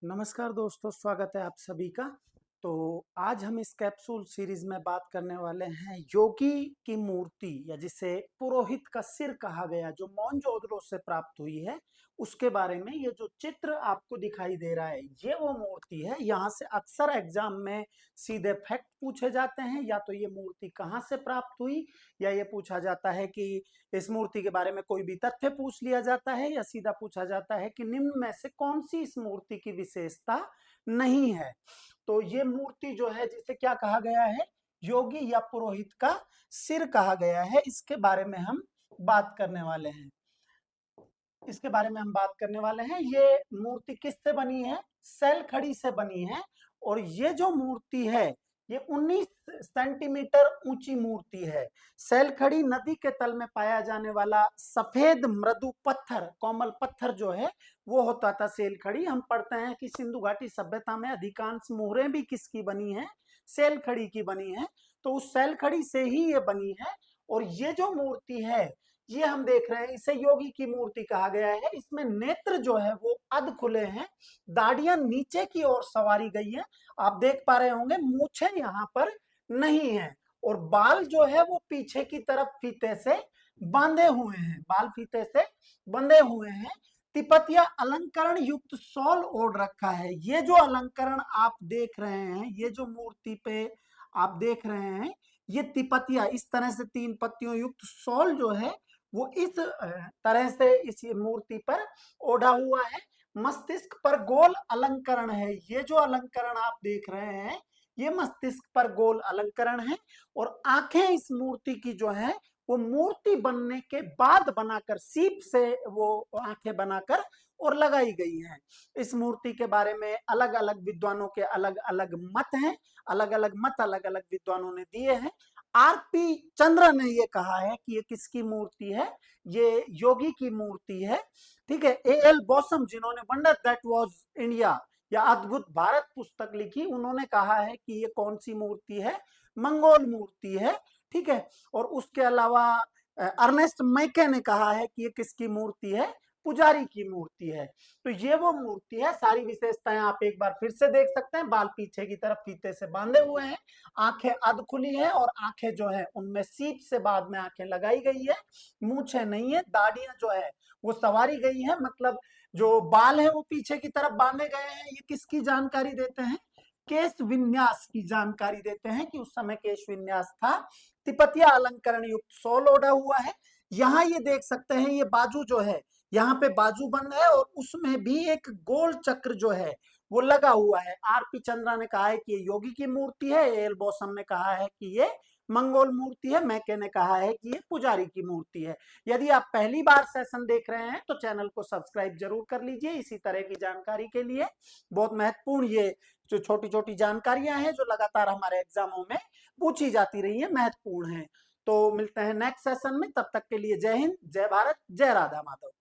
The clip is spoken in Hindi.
नमस्कार दोस्तों, स्वागत है आप सभी का। तो आज हम इस कैप्सूल सीरीज में बात करने वाले हैं योगी की मूर्ति या जिसे पुरोहित का सिर कहा गया, जो मोहनजोदड़ो से प्राप्त हुई है, उसके बारे में। ये जो चित्र आपको दिखाई दे रहा है, ये वो मूर्ति है। यहाँ से अक्सर एग्जाम में सीधे फैक्ट पूछे जाते हैं, या तो ये मूर्ति कहाँ से प्राप्त हुई, या ये पूछा जाता है कि इस मूर्ति के बारे में कोई भी तथ्य पूछ लिया जाता है, या सीधा पूछा जाता है कि निम्न में से कौन सी इस मूर्ति की विशेषता नहीं है। तो ये मूर्ति जो है, जिसे क्या कहा गया है, योगी या पुरोहित का सिर कहा गया है, इसके बारे में हम बात करने वाले हैं। ये मूर्ति किससे बनी है? सैल खड़ी से बनी है। और ये जो मूर्ति है, ये 19 सेंटीमीटर ऊंची मूर्ति है। सैल खड़ी नदी के तल में पाया जाने वाला सफेद मृदु पत्थर, कोमल पत्थर जो है, वो होता था सैल खड़ी। हम पढ़ते हैं कि सिंधु घाटी सभ्यता में अधिकांश मोहरें भी किसकी बनी है? सैल खड़ी की बनी है। तो उस सैल खड़ी से ही ये बनी है। और ये जो मूर्ति है, ये हम देख रहे हैं, इसे योगी की मूर्ति कहा गया है। इसमें नेत्र जो है वो अध खुले हैं, दाढ़ियां नीचे की ओर सवारी गई है। आप देख पा रहे होंगे, मूछें यहाँ पर नहीं है। और बाल जो है वो पीछे की तरफ फीते से बांधे हुए हैं, बाल फीते से बंधे हुए हैं। तिपतिया अलंकरण युक्त शॉल ओढ़ रखा है। ये जो अलंकरण आप देख रहे हैं, ये जो मूर्ति पे आप देख रहे हैं, ये तिपतिया, इस तरह से 3 पत्तियों युक्त शॉल जो है वो इस तरह से इस मूर्ति पर ओढ़ा हुआ है। मस्तिष्क पर गोल अलंकरण है। ये जो अलंकरण आप देख रहे हैं, ये मस्तिष्क पर गोल अलंकरण है। और आंखें इस मूर्ति की जो है वो मूर्ति बनने के बाद बनाकर, सीप से वो आंखें बनाकर और लगाई गई हैं। इस मूर्ति के बारे में अलग अलग विद्वानों के अलग अलग मत हैं, अलग अलग विद्वानों ने दिए हैं। आरपी चंद्र ने ये कहा है कि ये किसकी मूर्ति है? ये योगी की मूर्ति है। ठीक है। एएल बॉसम, जिन्होंने वंडर दैट वाज इंडिया या अद्भुत भारत पुस्तक लिखी, उन्होंने कहा है कि ये कौन सी मूर्ति है? मंगोल मूर्ति है। ठीक है। और उसके अलावा अर्नेस्ट मैके ने कहा है कि ये किसकी मूर्ति है? पुजारी की मूर्ति है। तो ये वो मूर्ति है। सारी विशेषताएं आप एक बार फिर से देख सकते हैं। बाल पीछे की तरफ फीते से बांधे हुए हैं, आंखें अध खुली है, और आंखें जो है उनमें सीप से बाद में आंखें लगाई गई है। मूछें नहीं है, दाढ़ियां जो है वो सवारी गई है, मतलब जो बाल है वो पीछे की तरफ बांधे गए हैं। ये किसकी जानकारी देते हैं? केश विन्यास की जानकारी देते हैं कि उस समय केश विन्यास था। तिपतिया अलंकरण युक्त शॉल ओढ़ा हुआ है। यहाँ ये देख सकते हैं, ये बाजू जो है, यहाँ पे बाजू बंद है, और उसमें भी एक गोल चक्र जो है वो लगा हुआ है। आरपी चंद्रा ने कहा है कि ये योगी की मूर्ति है। एल बॉसम ने कहा है कि ये मंगोल मूर्ति है। मैके ने कहा है कि ये पुजारी की मूर्ति है। यदि आप पहली बार सेशन देख रहे हैं तो चैनल को सब्सक्राइब जरूर कर लीजिए इसी तरह की जानकारी के लिए। बहुत महत्वपूर्ण ये जो छोटी छोटी जानकारियां हैं, जो लगातार हमारे एग्जामों में पूछी जाती रही है, महत्वपूर्ण है। तो मिलते हैं नेक्स्ट सेशन में। तब तक के लिए जय हिंद, जय भारत, जय राधा माधव।